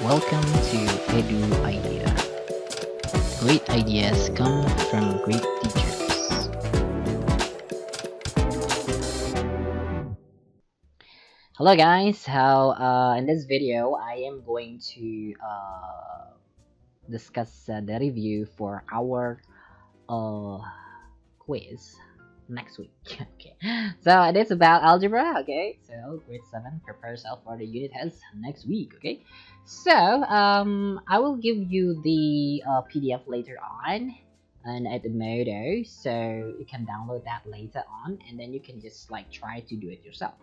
welcome to Edu Idea. Great ideas come from great teachers. Hello guys, in this video I am going to discuss the review for our quiz next week. Okay, so it is about algebra. Okay, so grade 7, prepare yourself for the unit tests next week. Okay, so I will give you the PDF later on and at the Modo, so you can download that later on and then you can just like try to do it yourself.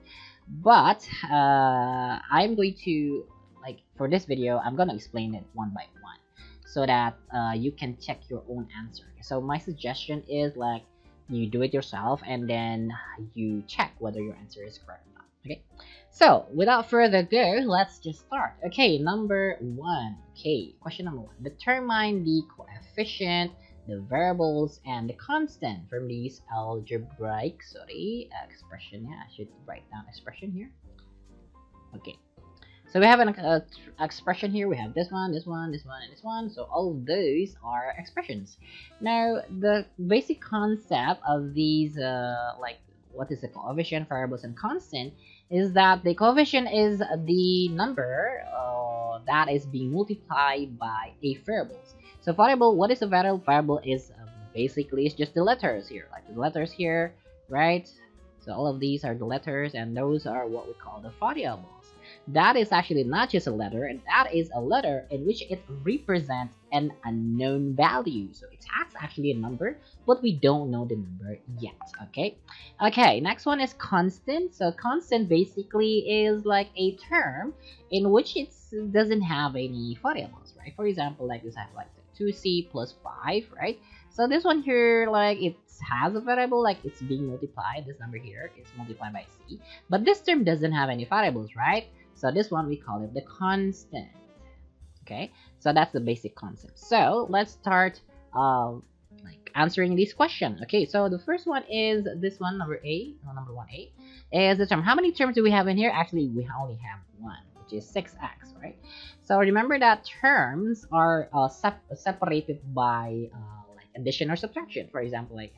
But I'm going to, like, for this video I'm gonna explain it one by one so that you can check your own answer. So my suggestion is, like, you do it yourself and then you check whether your answer is correct or not. Okay, so without further ado, let's just start. Okay, number 1. Okay, question number 1: determine the coefficient, the variables, and the constant from these algebraic expression. Yeah, I should write down expression here. Okay, so we have an expression here. We have this one, this one, this one, and this one. So all of those are expressions. Now, the basic concept of these, like, what is the coefficient, variables, and constant, is that the coefficient is the number that is being multiplied by a variables. So variable, what is a variable? Variable is basically, it's just the letters here, like the letters here, right? So all of these are the letters, and those are what we call the variables. That is actually not just a letter, and that is a letter in which it represents an unknown value. So it has actually a number, but we don't know the number yet. Okay, next one is constant. So constant basically is like a term in which it doesn't have any variables, right? For example, like this, I have like 2c plus 5, right? So this one here, like, it has a variable, like it's being multiplied. This number here is multiplied by c, but this term doesn't have any variables, right? So this one we call it the constant. Okay, so that's the basic concept. So let's start like answering this question. Okay, so the first one is this one, number 1A is the term. How many terms do we have in here? Actually, we only have one, which is 6x, right? So remember that terms are separated by like addition or subtraction. For example, like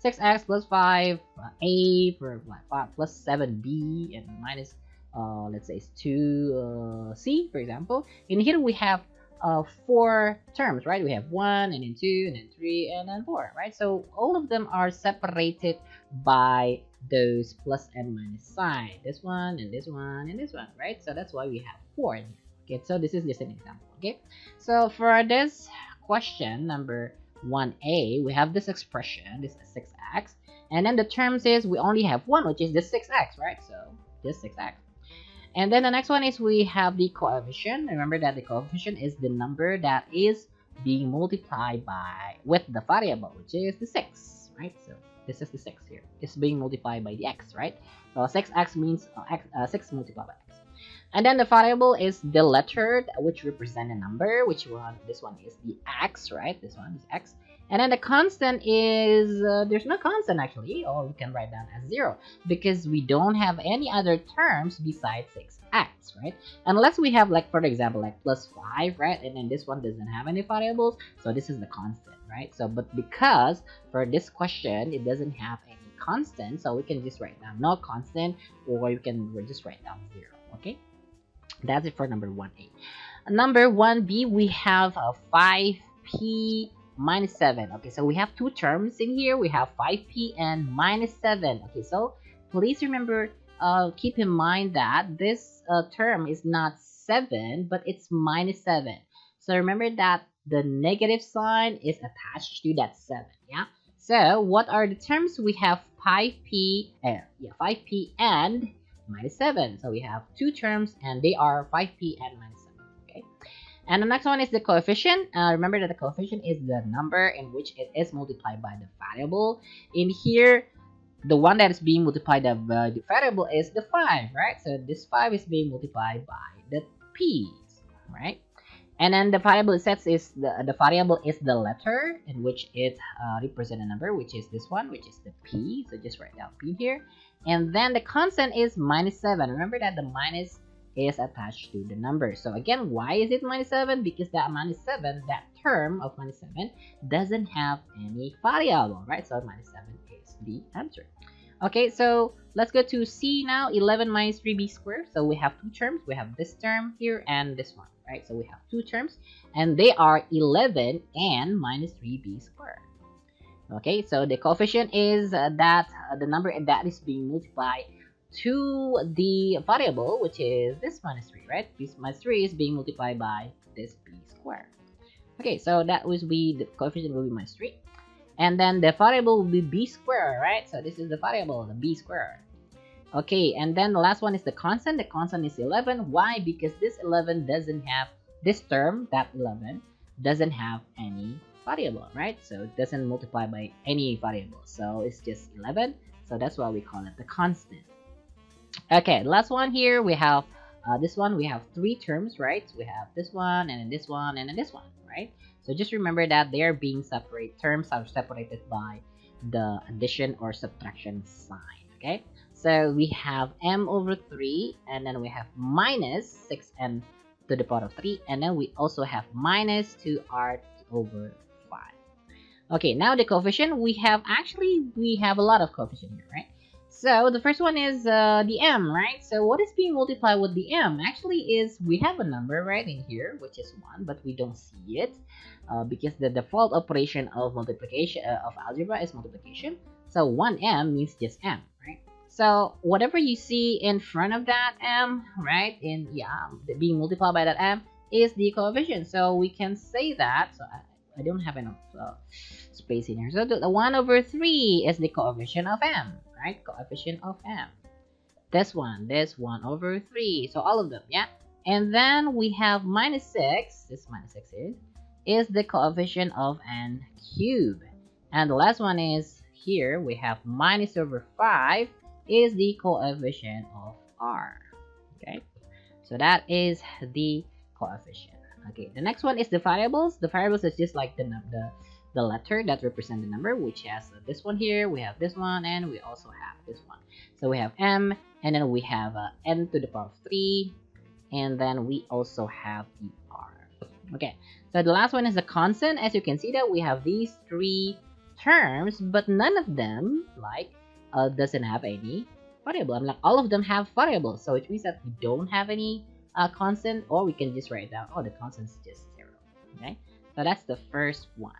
6x plus 5, a for like 5 plus 7b, and minus let's say it's 2c, for example. In here we have 4 terms, right? We have 1 and then 2 and then 3 and then 4, right? So all of them are separated by those plus and minus sign. This one and this one and this one, right? So that's why we have 4 in here. Okay, so this is just an example. Okay, so for this question number 1a, we have this expression, this is 6x, and then the terms is we only have one, which is the 6x, right? So this 6x. And then the next one is we have the coefficient. Remember that the coefficient is the number that is being multiplied by with the variable, which is the 6, right? So this is the 6 here. It's being multiplied by the x, right? So 6x means 6 multiplied by x. And then the variable is the letter which represent a number, which one? This one is the x, right? This one is x. And then the constant is, there's no constant actually, or we can write down as 0, because we don't have any other terms besides 6x, right? Unless we have, like, for example, like plus 5, right? And then this one doesn't have any variables, so this is the constant, right? So, but because for this question, it doesn't have any constant, so we can just write down no constant, or you can just write down 0, okay? That's it for number 1a. Number 1b, we have a 5p minus 7. Okay, so we have 2 terms in here. We have 5p and minus 7. Okay, so please remember, keep in mind that this term is not 7, but it's minus 7. So remember that the negative sign is attached to that 7. Yeah, so what are the terms? We have 5p and minus 7. So we have 2 terms and they are 5p and minus 7. Okay, and the next one is the coefficient. Remember that the coefficient is the number in which it is multiplied by the variable. In here, the one that is being multiplied by the variable is the 5, right? So this 5 is being multiplied by the p's, right? And then the variable sets is the variable is the letter in which it represents a number, which is this one, which is the p. So just write down p here. And then the constant is minus 7. Remember that the minus is attached to the number. So again, why is it minus 7? Because that minus 7, that term of minus 7, doesn't have any variable, right? So minus 7 is the answer. Okay, so let's go to C now. 11 minus 3b squared. So we have two terms. We have this term here and this one, right? So we have two terms, and they are 11 and minus 3b squared. Okay, so the coefficient is the number that is being multiplied to the variable, which is this minus 3, right? This minus 3 is being multiplied by this b squared. Okay, so that will be, the coefficient will be minus 3. And then the variable will be b squared, right? So this is the variable, the b squared. Okay, and then the last one is the constant. The constant is 11. Why? Because this 11 doesn't have, this term, that 11, doesn't have any variable, right? So it doesn't multiply by any variable. So it's just 11. So that's why we call it the constant. Okay, last one here, we have this one. We have three terms, right? We have this one, and then this one, and then this one, right? So just remember that they are being separate. Terms are separated by the addition or subtraction sign, okay? So we have m over 3, and then we have minus 6n to the power of 3, and then we also have minus 2r over 5. Okay, now the coefficient, we have a lot of coefficient here, right? So the first one is the m, right? So what is being multiplied with the m actually is, we have a number right in here, which is 1, but we don't see it because the default operation of multiplication of algebra is multiplication. So 1m means just m, right? So whatever you see in front of that m, right, being multiplied by that m is the coefficient. So we can say that. So I don't have enough space in here. So the 1 over 3 is the coefficient of m, right? Coefficient of m. This one over 3. So all of them, yeah. And then we have minus 6. This minus 6 is the coefficient of n cubed. And the last one is here. We have minus over 5 is the coefficient of r. Okay. So that is the coefficient. Okay, the next one is the variables. The variables is just like the letter that represent the number, which has this one here, we have this one, and we also have this one. So we have m, and then we have n to the power of 3, and then we also have the r. Okay, so the last one is the constant. As you can see that we have these three terms, but none of them doesn't have any variable. Like all of them have variables, so it means that we don't have any constant, or we can just write down, oh, the constant is just 0. Okay, so that's the first one.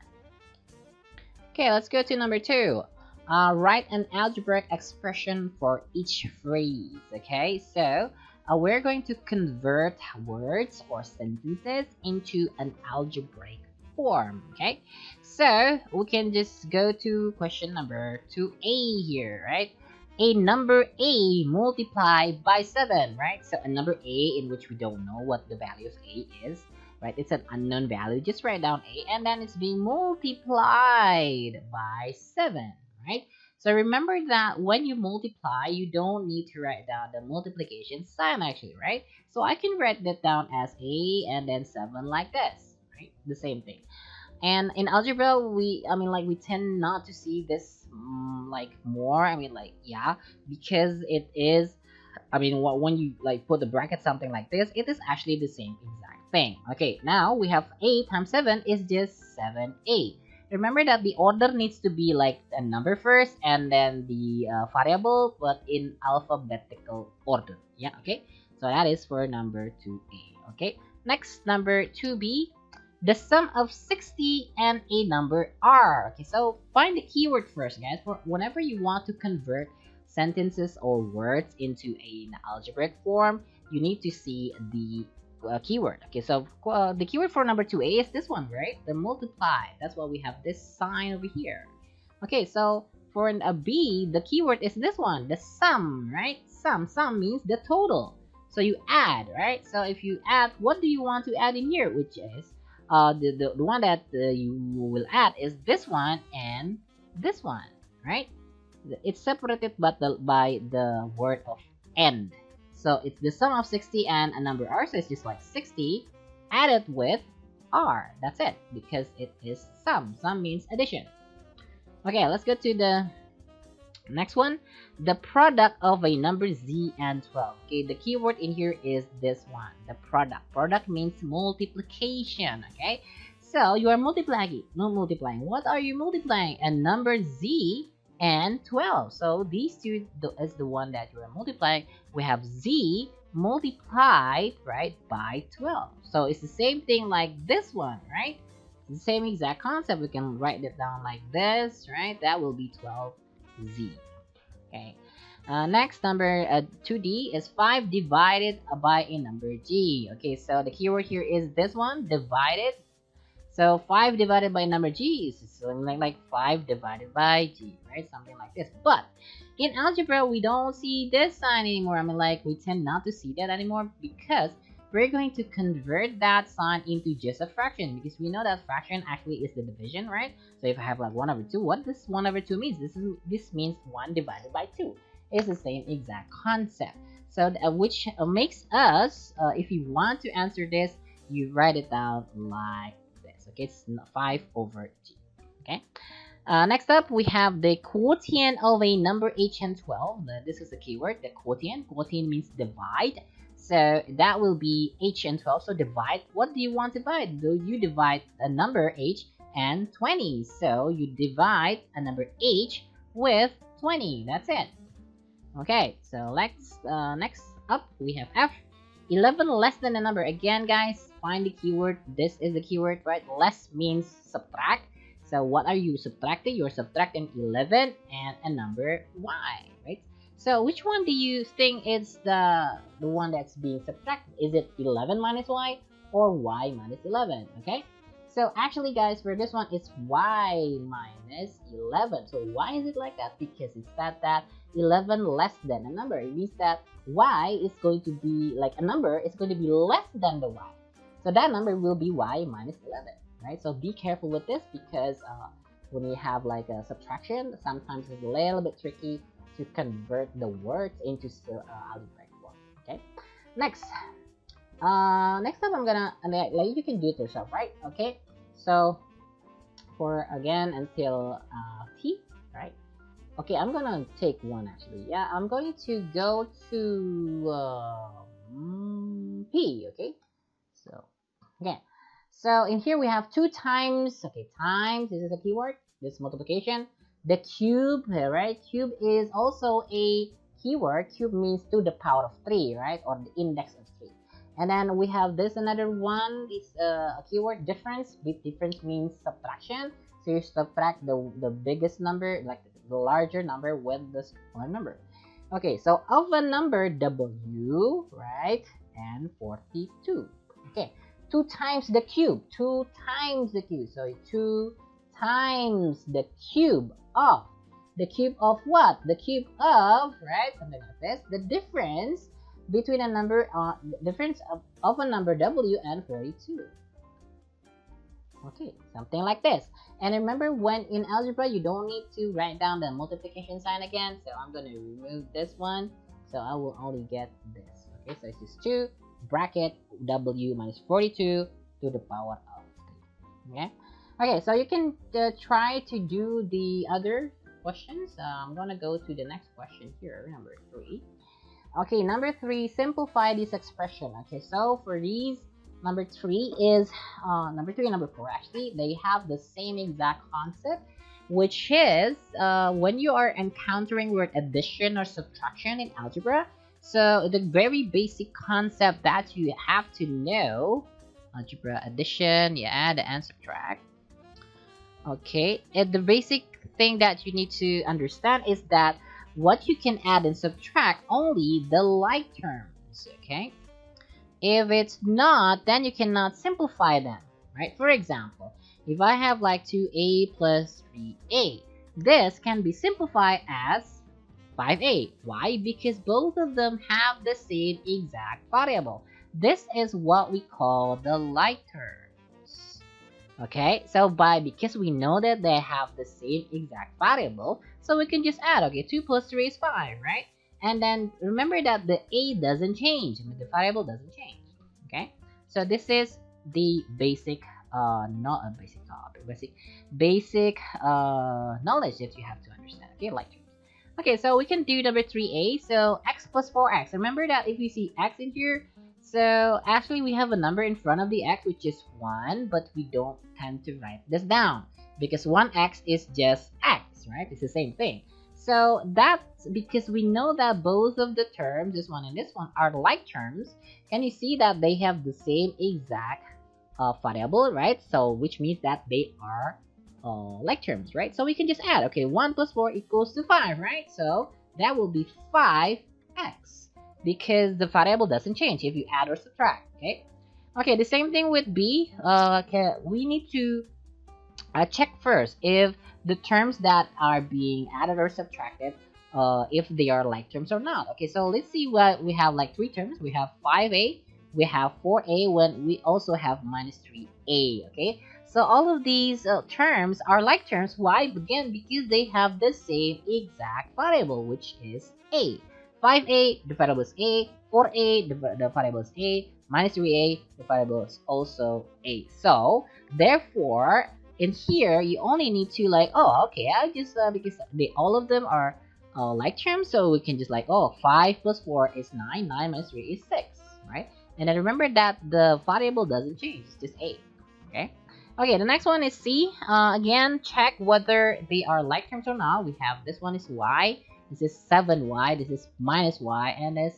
Okay, let's go to number 2. Write an algebraic expression for each phrase. Okay, so we're going to convert words or sentences into an algebraic form. Okay, so we can just go to question number 2a here, right? A number a multiplied by 7, right? So a number a in which we don't know what the value of a is, right? It's an unknown value. Just write down a, and then it's being multiplied by 7, right? So remember that when you multiply, you don't need to write down the multiplication sign actually, right? So I can write that down as a and then 7 like this, right? The same thing. And in algebra, we tend not to see this more. Because it is, when you put the bracket something like this, it is actually the same exact thing. Okay, now we have a times 7 is just 7a. Remember that the order needs to be like a number first and then the variable, but in alphabetical order. Yeah, okay. So that is for number 2a. Okay, next, number 2b. The sum of 60 and a number r. Okay, so find the keyword first, guys. For whenever you want to convert sentences or words into an algebraic form, you need to see the keyword. Okay, so the keyword for number 2a is this one, right? The multiply. That's why we have this sign over here. Okay, so for a b, the keyword is this one, the sum, right? Sum means the total. So you add, right? So if you add, what do you want to add in here? Which is the one that you will add is this one and this one, right? It's separated by the word of and. So it's the sum of 60 and a number r, so it's just like 60 added with r. That's it, because it is sum. Sum means addition. Okay, let's go to the Next one, the product of a number z and 12. Okay, the keyword in here is this one, the product. Product means multiplication. Okay, so you are multiplying, not multiplying. What are you multiplying? A number z and 12. So these two is the one that you are multiplying. We have z multiplied, right, by 12. So it's the same thing like this one, right? The same exact concept. We can write it down like this, right? That will be 12z. Okay. Next, number 2d is 5 divided by a number g. Okay, so the keyword here is this one, divided. So 5 divided by number g is something like 5 divided by g, right? Something like this. But in algebra, we don't see this sign anymore. I mean, like, we tend not to see that anymore because we're going to convert that sign into just a fraction, because we know that fraction actually is the division, right? So if I have like 1 over 2, what does 1 over 2 means? This means 1 divided by 2. It's the same exact concept. So which makes us, if you want to answer this, you write it down like this. Okay, it's 5 over g. Okay. Next up, we have the quotient of a number h and 12. This is the keyword, the quotient. Quotient means divide. So that will be h and 12. So divide. What do you want to divide? You divide a number h and 20. So you divide a number h with 20. That's it. Okay. So next up, we have f. 11 less than a number. Again, guys, find the keyword. This is the keyword, right? Less means subtract. So what are you subtracting? You're subtracting 11 and a number y, right? So which one do you think is the one that's being subtracted? Is it 11 minus y or y minus 11? Okay. So actually, guys, for this one, it's y minus 11. So why is it like that? Because it said that 11 less than a number. It means that y is going to be like a number. It's going to be less than the y. So that number will be y minus 11. Right, so be careful with this because when you have like a subtraction, sometimes it's a little bit tricky to convert the words into algebraic form. Okay, next up, I'm gonna like you can do it yourself, right? Okay, so for again until t, right? Okay, I'm gonna take one actually. Yeah, I'm going to go to p. Okay, so again. So in here we have 2 times, okay, times, this is a keyword, this multiplication. The cube, right? Cube is also a keyword. Cube means to the power of 3, right? Or the index of 3. And then we have this another one, this a keyword, difference. Difference means subtraction. So you subtract the biggest number, like the larger number with the smaller number. Okay, so of a number w, right? And 42. Okay. 2 times the cube, 2 times the cube, so 2 times the cube of what? The cube of, right, something like this, the difference between a number, difference of a number w and 42. Okay, something like this. And remember, when in algebra, you don't need to write down the multiplication sign again, so I'm going to remove this one, so I will only get this. Okay, so it's just 2 bracket w minus 42 to the power of 3. Okay, okay, so you can try to do the other questions. I'm gonna go to the next question here, number 3. Okay, number 3, simplify this expression. Okay, so for these, number 3 is number 3 and number 4 actually, they have the same exact concept, which is when you are encountering word addition or subtraction in algebra. So the very basic concept that you have to know, algebra addition, you add and subtract. Okay, and the basic thing that you need to understand is that what you can add and subtract only the like terms. Okay, if it's not, then you cannot simplify them, right? For example, if I have like 2a plus 3a, this can be simplified as 5a. Why? Because both of them have the same exact variable. This is what we call the like terms. Okay, so because we know that they have the same exact variable, so we can just add. Okay, 2 plus 3 is 5, right? And then remember that the a doesn't change, I mean, the variable doesn't change. Okay, so this is the basic not a basic topic, basic knowledge that you have to understand. Okay, like terms. Okay, so we can do number 3a. So x plus 4x. Remember that if you see x in here, so actually we have a number in front of the x which is 1, but we don't tend to write this down because 1x is just x, right? It's the same thing. So that's because we know that both of the terms, this one and this one, are like terms. Can you see that they have the same exact variable, right? So which means that they are like terms, right? So we can just add, okay, 1 plus 4 equals to 5, right? So that will be 5x because the variable doesn't change if you add or subtract, okay? Okay, the same thing with b. Okay, we need to check first if the terms that are being added or subtracted, if they are like terms or not. Okay, so let's see what we have. Like 3 terms. We have 5a, we have 4a, when we also have minus 3a. Okay, so all of these terms are like terms. Why? Again, because they have the same exact variable, which is a. 5a, the variable is a. 4a, the variable is a. Minus 3a, the variable is also a. So therefore, in here, you only need to like, oh, okay, I just because all of them are like terms, so we can just like, oh, 5 plus 4 is 9, 9 minus 3 is 6, right? And then remember that the variable doesn't change, it's just a. Okay. Okay, the next one is c. Again, check whether they are like terms or not. We have this one is y, this is 7y, this is minus y, and this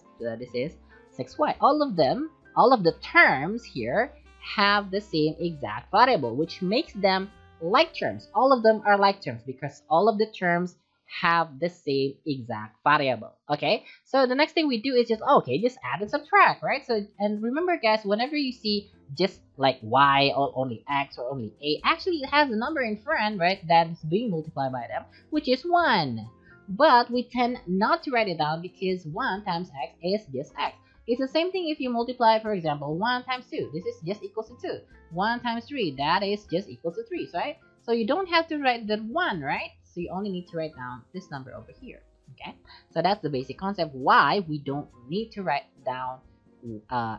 is 6y. All of them, all of the terms here have the same exact variable, which makes them like terms. All of them are like terms because all of the terms have the same exact variable. Okay, so the next thing we do is just, okay, just add and subtract, right? So, and remember guys, whenever you see just like y or only x or only a, actually it has a number in front, right, that's being multiplied by them, which is 1. But we tend not to write it down because 1 times x is just x. It's the same thing if you multiply, for example, 1 times 2. This is just equals to 2. 1 times 3, that is just equals to 3, right? So you don't have to write the 1, right? So you only need to write down this number over here, okay? So that's the basic concept why we don't need to write down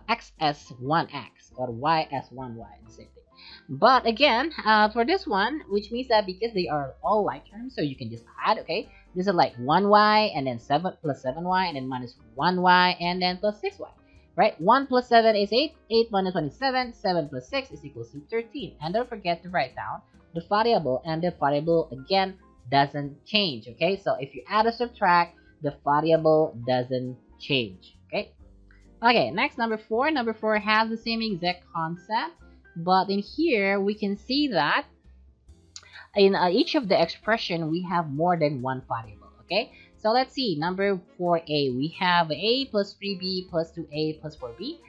x as 1x or y as 1y, the same thing. But again, for this one, which means that because they are all like terms, so you can just add, okay? This is like 1y and then 7 plus 7y and then minus 1y and then plus 6y, right? 1 plus 7 is 8, 8 minus 1 is 7, 7 plus 6 is equals to 13. And don't forget to write down the variable, and the variable again doesn't change, okay? So if you add or subtract, the variable doesn't change, okay? Okay, next, number 4. Number 4 has the same exact concept, but in here we can see that in each of the expression we have more than one variable, okay? So let's see, number 4a, we have a plus 3b plus 2a plus 4b.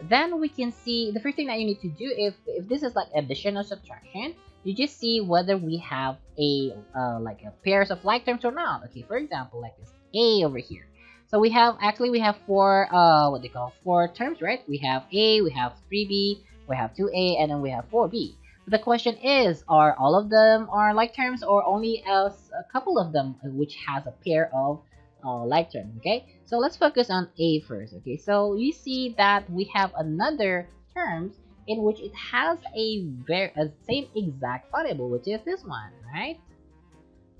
Then we can see the first thing that you need to do, if this is like addition or subtraction, you just see whether we have a like a pairs of like terms or not. Okay, for example, like this a over here. So we have, actually we have 4 what they call 4 terms, right? We have a, we have 3b, we have 2a, and then we have 4b. The question is, are all of them are like terms, or only a couple of them which has a pair of like terms? Okay, so let's focus on a first. Okay, so you see that we have another terms in which it has a same exact variable, which is this one, right?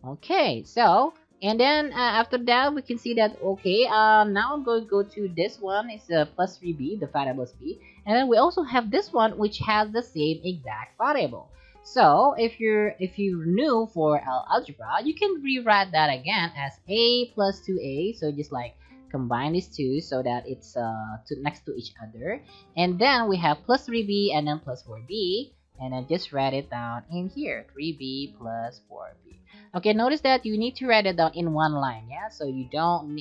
Okay, so and then after that we can see that, okay, now I'm going to go to this one. It's plus 3b, the variable is b, and then we also have this one which has the same exact variable. So if you're new for algebra, you can rewrite that again as a plus 2a. So just like combine these two so that it's next to each other, and then we have plus 3b and then plus 4b, and then just write it down in here, 3b plus 4b. Okay, notice that you need to write it down in one line, yeah, so you don't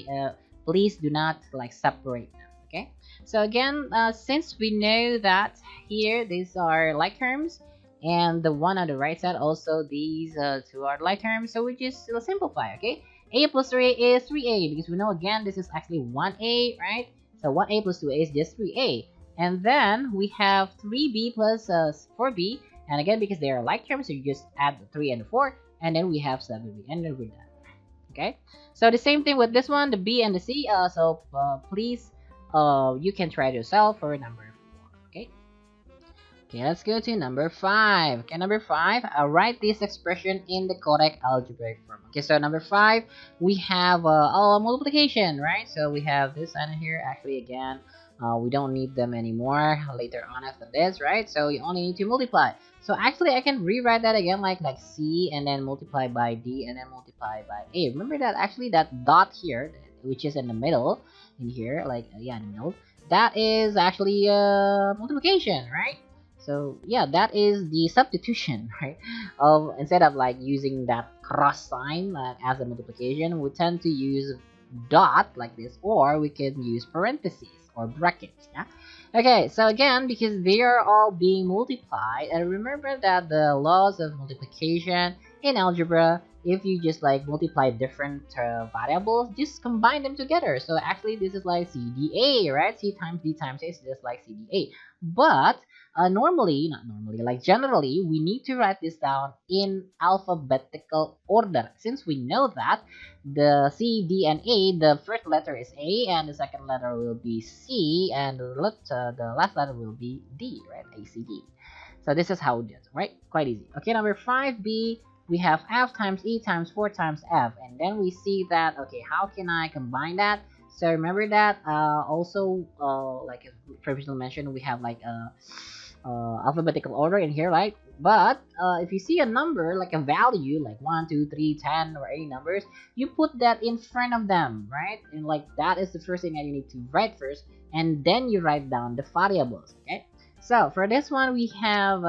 please do not like separate them. Okay, so again, since we know that here these are like terms, and the one on the right side also, these two are like terms, so we just simplify. Okay, a plus 3 is 3a, because we know again this is actually 1a, right? So 1a plus 2a is just 3a. And then we have 3b plus 4b, and again because they are like terms, so you just add the 3 and the 4, and then we have 7b, and then we're done. Okay, so the same thing with this one, the b and the c. Please you can try it yourself for number 4. Okay, Okay, let's go to number 5. Okay, number 5, write this expression in the correct algebraic form. Okay, so number 5, we have multiplication, right? So we have this sign here. Actually, again, we don't need them anymore later on after this, right? So you only need to multiply. So actually, I can rewrite that again like C and then multiply by D and then multiply by A. Remember that actually that dot here, which is in the middle, in here, like yeah, in the middle, that is actually multiplication, right? So yeah, that is the substitution, right? Of instead of like using that cross sign as a multiplication, we tend to use dot like this, or we can use parentheses or brackets. Yeah. Okay, so again, because they are all being multiplied, and remember that the laws of multiplication in algebra, if you just like multiply different variables, just combine them together. So actually, this is like CDA, right? C times D times A is just like CDA. But not normally, like generally, we need to write this down in alphabetical order, since we know that the C, D, and A, the first letter is A, and the second letter will be C, and the last letter will be D, right? A, C, D. So this is how we do it, right? Quite easy. Okay, number 5B, we have F times E times 4 times F, and then we see that, okay, how can I combine that? So remember that also like previously mentioned, we have like alphabetical order in here, right? But if you see a number like a value like 1, 2, 3, 10 or any numbers, you put that in front of them, right? And like that is the first thing that you need to write first, and then you write down the variables. Okay, so for this one we have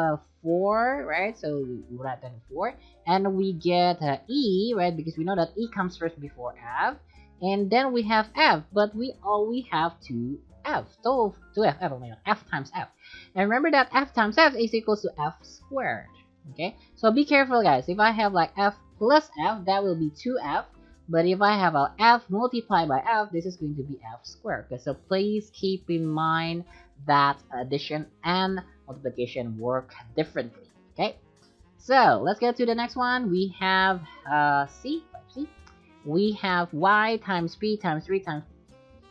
4, right? So we write down 4, and we get E, right? Because we know that E comes first before F, and then we have F, but we only have 2F, so 2F, F times F. And remember that F times F is equals to F squared. Okay, so be careful, guys. If I have like F plus F, that will be 2F. But if I have a F multiplied by F, this is going to be F squared. Okay, so please keep in mind that addition and multiplication work differently. Okay, so let's get to the next one. We have C. We have Y times P times 3 times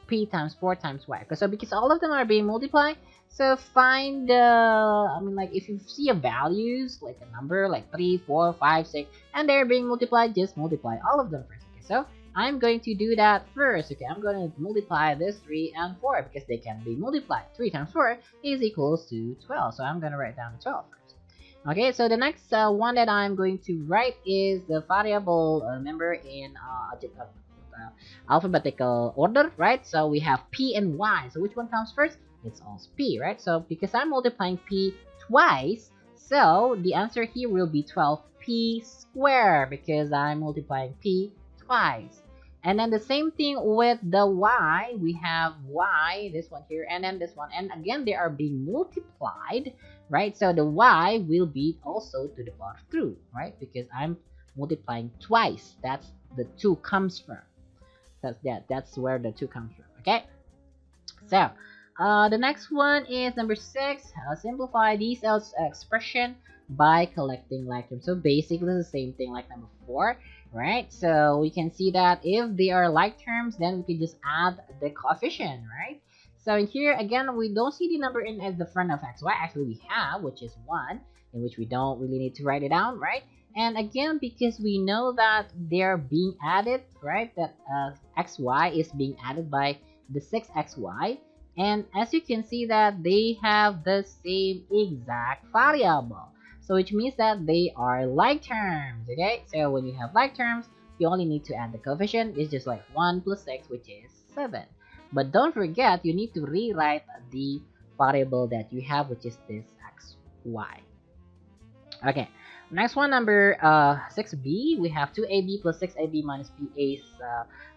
P times 4 times Y. So because all of them are being multiplied, so find like if you see a values like a number like 3, 4, 5, 6, and they're being multiplied, just multiply all of them first. Okay, so I'm going to do that first. Okay, I'm going to multiply this 3 and 4 because they can be multiplied. 3 times 4 is equals to 12. So I'm going to write down 12 first. Okay, so the next one that I'm going to write is the variable number in alphabetical order, right? So we have P and Y. So which one comes first? It's also P, right? So because I'm multiplying P twice, so the answer here will be 12P squared because I'm multiplying P twice. And then the same thing with the Y. We have Y, this one here, and then this one. And again, they are being multiplied, right? So the Y will be also to the power 2, right? Because I'm multiplying twice. That's the 2 comes from. That's where the 2 comes from. Okay, so the next one is number 6. Simplify these expression by collecting like terms. So basically the same thing like number 4, right? So we can see that if they are like terms, then we can just add the coefficient, right? So in here again, we don't see the number in at the front of xy. Actually we have, which is 1, in which we don't really need to write it down, right? And again, because we know that they're being added, right? That xy is being added by the 6xy. And as you can see that they have the same exact variable. So which means that they are like terms, okay? So when you have like terms, you only need to add the coefficient. It's just like 1 plus 6, which is 7. But don't forget, you need to rewrite the variable that you have, which is this xy. Okay. Next one, number 6b, we have 2ab plus 6ab minus ba is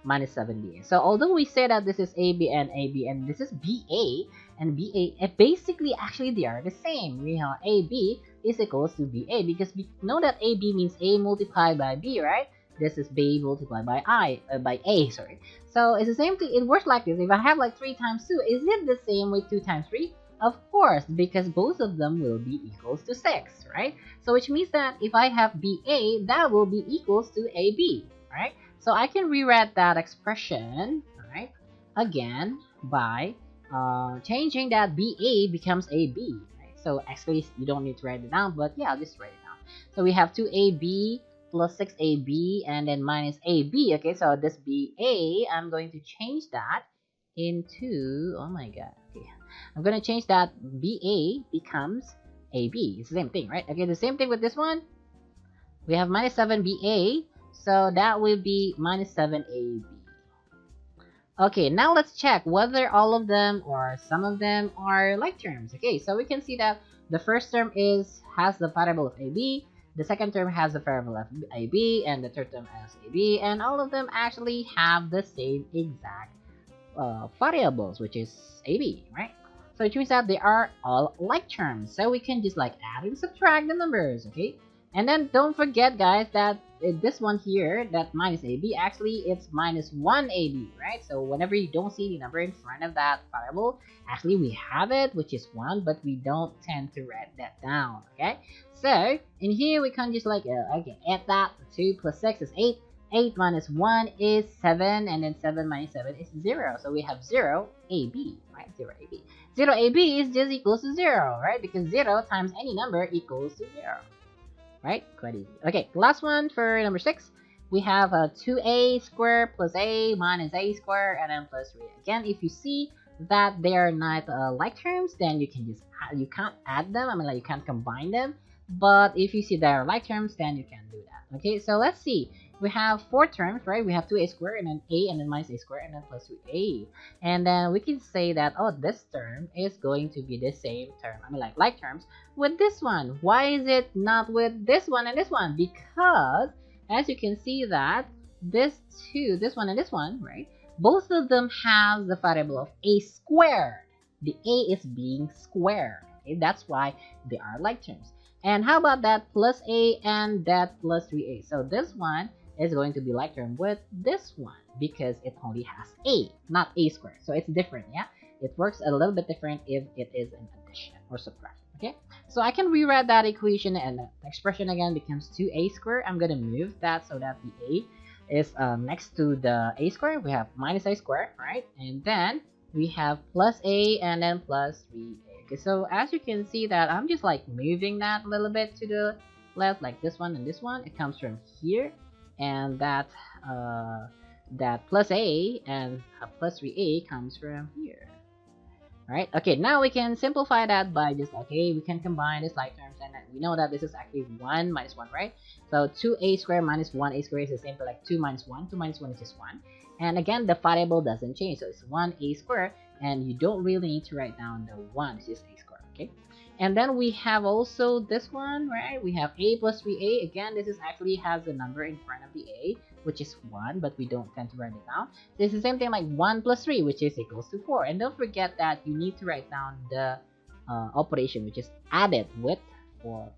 minus 7ba. So although we say that this is ab and this is ba and ba, basically actually they are the same. We have ab is equals to ba because we know that ab means a multiplied by b, right? This is b multiplied by a, sorry. So it's the same thing. It works like this. If I have like 3 times 2, is it the same with 2 times 3? Of course, because both of them will be equals to 6, right? So which means that if I have BA, that will be equals to AB, right? So I can rewrite that expression, right, again by changing that BA becomes AB, right? So actually you don't need to write it down, but yeah, I'll just write it down. So we have 2ab plus 6ab and then minus ab. Okay, so this ba, I'm going to change that into, oh my god, okay, I'm gonna change that ba becomes ab. It's the same thing, right? Okay, the same thing with this one. We have minus 7ba, so that will be minus 7ab. Okay, now let's check whether all of them or some of them are like terms. Okay, so we can see that the first term has the variable of ab, the second term has the variable of ab, and the third term has ab, and all of them actually have the same exact variables, which is ab, right? So it means that they are all like terms, so we can just like add and subtract the numbers, okay? And then don't forget, guys, that this one here, that minus ab, actually it's minus 1ab, right? So whenever you don't see the number in front of that variable, actually we have it, which is 1, but we don't tend to write that down, okay? So in here we can just like okay, add that. 2 plus 6 is 8, 8 minus 1 is 7, and then 7 minus 7 is 0. So we have 0 AB, right? 0 AB. 0 AB is just equals to 0, right? Because 0 times any number equals to 0. Right? Quite easy. Okay, last one for number 6. We have 2a squared plus a minus a squared and then plus 3. Again, if you see that they are not like terms, then you can just you can't add them. I mean, like you can't combine them. But if you see they are like terms, then you can do that. Okay, so let's see. We have 4 terms, right? We have 2a squared and then a and then minus a squared and then plus 3a. And then we can say that, oh, this term is going to be the same term. I mean, like terms with this one. Why is it not with this one and this one? Because as you can see that this one and this one, right? Both of them have the variable of a squared. The a is being squared. Okay, that's why they are like terms. And how about that plus a and that plus 3a? So this one is going to be like term with this one because it only has a, not a squared. So it's different, yeah? It works a little bit different if it is an addition or subtraction, okay? So I can rewrite that equation and the expression again becomes 2a squared. I'm going to move that so that the a is next to the a squared. We have minus a squared, right? And then we have plus a and then plus 3a. Okay, so as you can see that I'm just like moving that a little bit to the left, like this one and this one. It comes from here, and that plus a and plus 3a comes from here. Right? Okay, now we can simplify that by just okay, we can combine these like terms, and we know that this is actually 1 minus 1, right? So 2a squared minus 1a squared is the same to like 2 minus 1. 2 minus 1 is just 1. And again, the variable doesn't change, so it's 1a squared, and you don't really need to write down the 1, it's just a squared, okay? And then we have also this one, right? We have a plus 3a. Again, this is actually has a number in front of the a, which is 1, but we don't tend to write it down. This is the same thing like 1 plus 3, which is equals to 4. And don't forget that you need to write down the operation, which is added with 4